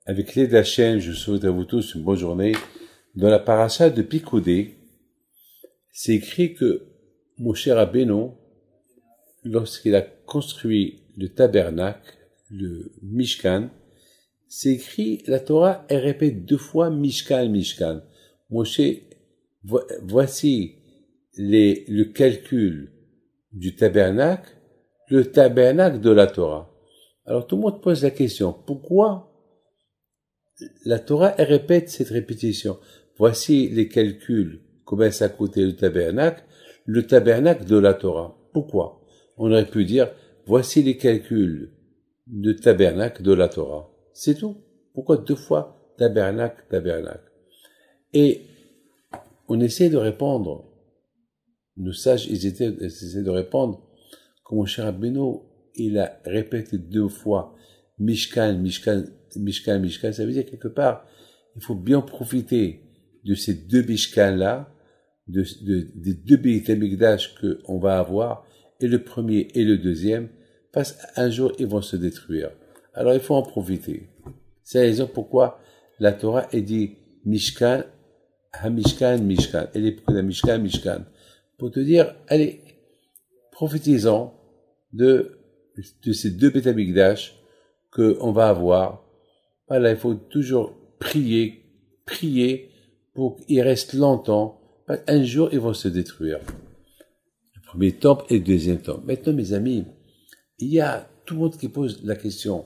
Avec l'aide d'Hachem, je souhaite à vous tous une bonne journée. Dans la paracha de Pikudei, c'est écrit que Moshe Rabbeinu, lorsqu'il a construit le tabernacle, le Mishkan, c'est écrit, la Torah, elle répète 2 fois Mishkan, Mishkan. Moshe, voici le calcul du tabernacle, le tabernacle de la Torah. Alors tout le monde pose la question, pourquoi la Torah elle répète cette répétition? Voici les calculs, combien ça coûtait le tabernacle de la Torah. Pourquoi? On aurait pu dire, voici les calculs du tabernacle de la Torah. C'est tout. Pourquoi 2 fois tabernacle? Et on essaie de répondre, nos sages, ils essaient de répondre, comme Moshe Rabbeinu, il a répété 2 fois Mishkan, ça veut dire quelque part, il faut bien profiter de ces 2 Mishkan-là, des 2 Beit HaMikdash qu'on va avoir, et le premier et le deuxième, parce qu'un jour ils vont se détruire. Alors il faut en profiter. C'est la raison pourquoi la Torah est dit Mishkan, HaMishkan, Mishkan, et les Mishkan, Mishkan. Pour te dire, allez, profitez-en de ces 2 Beit HaMikdash qu'on va avoir. Voilà, il faut toujours prier pour qu'il reste longtemps. Un jour, ils vont se détruire. Le premier temple et le deuxième temple. Maintenant, mes amis, il y a tout le monde qui pose la question.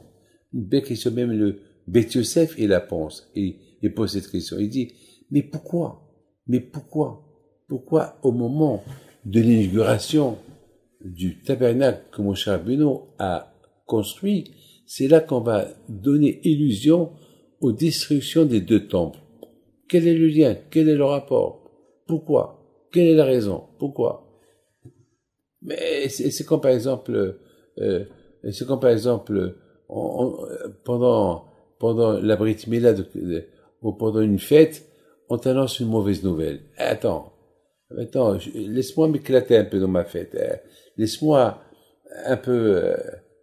Une belle question, même le Beit Yosef, il la pense. Et il pose cette question. Il dit, mais pourquoi au moment de l'inauguration du tabernacle que Moshe Rabbeinu a construit, c'est là qu'on va donner illusion aux destructions des 2 temples. Quel est le lien? Quel est le rapport? Pourquoi? Quelle est la raison? Pourquoi? Mais c'est comme par exemple, pendant la Brit Mila ou pendant une fête, on t'annonce une mauvaise nouvelle. Attends, laisse-moi m'éclater un peu dans ma fête. Laisse-moi un peu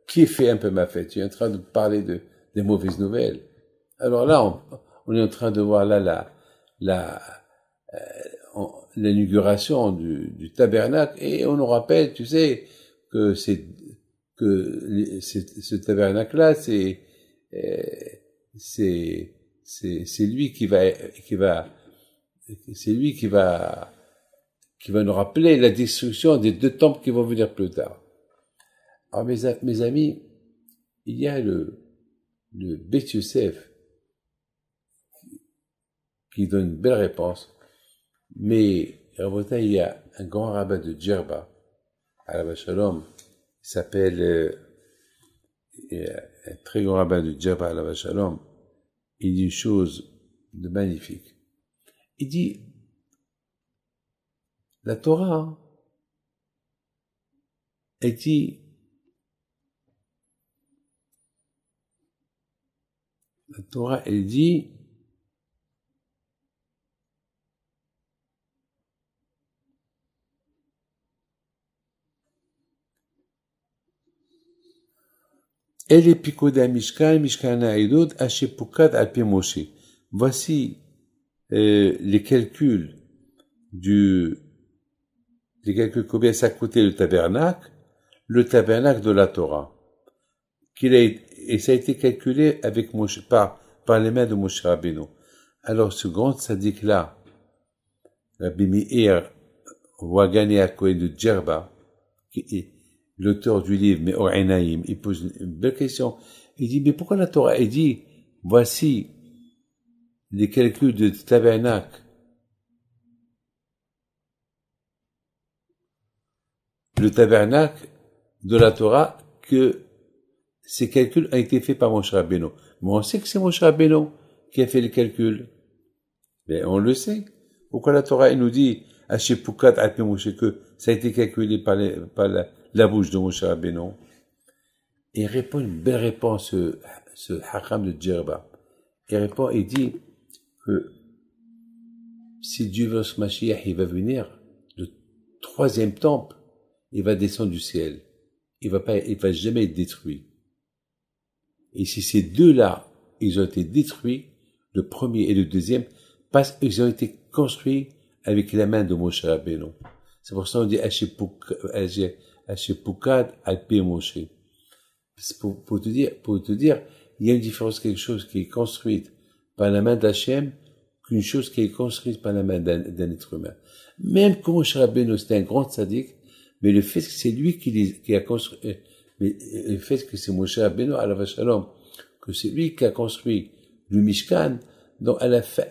kiffer un peu ma fête. Tu es en train de parler des mauvaises nouvelles. Alors là, on est en train de voir là l'inauguration du tabernacle, et on nous rappelle, tu sais, que ce tabernacle-là, c'est lui qui va nous rappeler la destruction des 2 temples qui vont venir plus tard. Alors mes amis, il y a le Beit Yosef qui donne une belle réponse, mais il y a un grand rabbin de Djerba, Alav Shalom, il s'appelle un très grand rabbin de Djerba, Alav Shalom, il dit une chose de magnifique. Il dit, la Torah, elle dit, Elle est Pikudei Mishkan, Mishkan Ha'edut, Asher Pukad al Pi Moshe. Voici les calculs combien ça coûtait le tabernacle de la Torah. Et ça a été calculé avec Moshe, par les mains de Moshe Rabbeinu. Alors ce grand tzaddik-là, Rabbi Meir Wagani HaKohen de Djerba, qui est l'auteur du livre Me'or Einaim, il pose une belle question. Il dit, mais pourquoi la Torah, elle dit, voici les calculs de tabernacle, le tabernacle de la Torah, que ces calculs ont été faits par Moshe Rabbeinu. Mais on sait que c'est Moshe Rabbeinu qui a fait les calculs. Mais on le sait. Pourquoi la Torah, elle nous dit, Hachepoukat Alpi Moshe, que ça a été calculé par, la bouche de Moshe Rabbeinu. Et il répond une belle réponse, ce Hakam de Djerba. Il répond, il dit que si Dieu veut ce Mashiach, il va venir, le troisième temple, il va descendre du ciel. Il va jamais être détruit. Et si ces deux-là, ils ont été détruits, le premier et le deuxième, parce qu'ils ont été construits avec la main de Moshe Rabbeinu. C'est pour ça qu'on dit Hachepukad Alpi Moshe. Pour te dire, il y a une différence, quelque chose qui est construite par la main d'Hachem, qu'une chose qui est construite par la main d'un être humain. Même quand Moshe Rabbeinu c'était un grand sadique, mais le fait que c'est lui qui a construit, mais le fait que c'est Moshe Rabbeinu, alav shalom, que c'est lui qui a construit le Mishkan, donc à la fin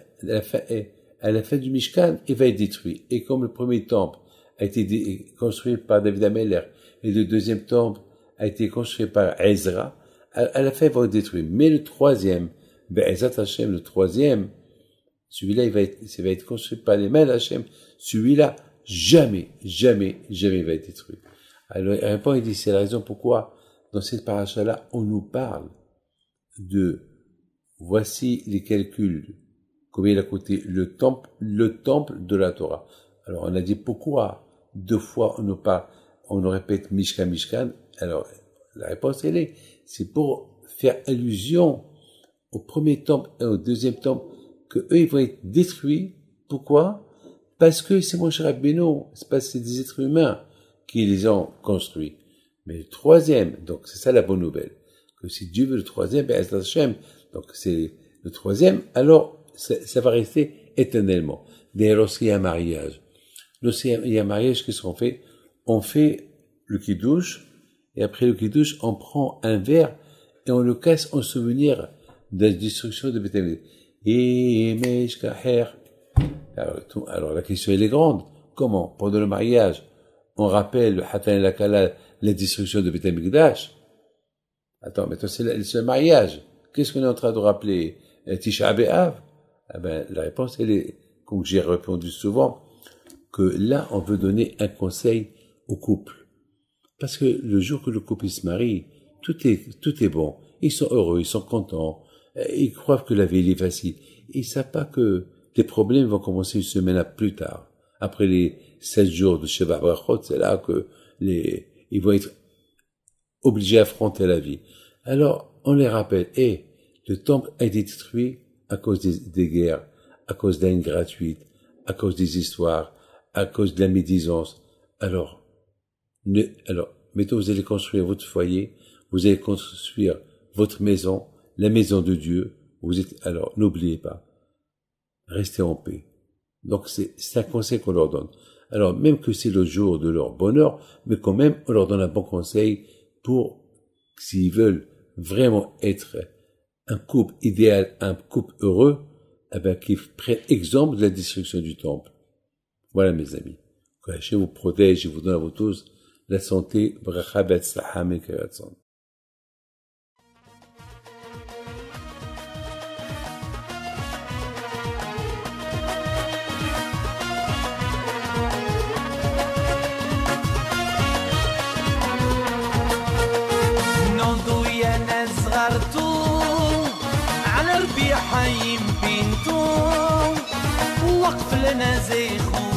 du Mishkan, il va être détruit. Et comme le premier temple a été construit par David Ameller, et le deuxième temple a été construit par Ezra, à la fin, il va être détruit. Mais le troisième, Be'ezat Hashem, le troisième, celui-là, il va être construit par les mains d'Hachem. Celui-là, jamais il va être détruit. Alors, il répond, il dit, c'est la raison pourquoi, dans cette paracha-là, on nous parle de, voici les calculs, combien il a coûté le temple de la Torah. Alors, on a dit pourquoi, deux fois, on nous répète Mishkan. Alors, la réponse, c'est pour faire allusion au premier temple et au deuxième temple, que eux, ils vont être détruits. Pourquoi? Parce que c'est Moshe Rabbeinu, c'est parce que c'est des êtres humains qui les ont construits. Mais le troisième, donc c'est ça la bonne nouvelle, que si Dieu veut le troisième, donc c'est le troisième, alors ça va rester éternellement. D'ailleurs, lorsqu'il y a un mariage, qu'est-ce qu'on fait? On fait le kiddush, et après le kiddush, on prend un verre et on le casse en souvenir de la destruction de Beth Amikdash. Alors la question elle est grande. Comment? Pendant le mariage, on rappelle le Hatan et la Kala, la destruction de Beth Amikdash. Attends, maintenant c'est le mariage. Qu'est-ce qu'on est en train de rappeler? Tisha B'Av? Ah ben, la réponse elle est, comme j'ai répondu souvent, que là on veut donner un conseil au couple. Parce que le jour que le couple se marie, tout est bon. Ils sont heureux, ils sont contents. Ils croient que la vie est facile. Ils savent pas que les problèmes vont commencer une semaine plus tard. Après les 16 jours de Sheva Brachot, c'est là que ils vont être obligés à affronter la vie. Alors, on les rappelle, le temple a été détruit à cause des guerres, à cause de la haine gratuite, à cause des histoires, à cause de la médisance. Alors, maintenant vous allez construire votre foyer, vous allez construire votre maison, la maison de Dieu. Alors, n'oubliez pas, restez en paix. Donc, c'est un conseil qu'on leur donne. Alors, même que c'est le jour de leur bonheur, mais quand même, on leur donne un bon conseil pour, s'ils veulent vraiment être un couple idéal, un couple heureux, qu'ils prennent exemple de la destruction du temple. Voilà, mes amis. Que Hachem vous protège et vous donne à vous tous la santé, bracha be'atzlacha me'keratzon. حيم بنتو وقف لنا زي خو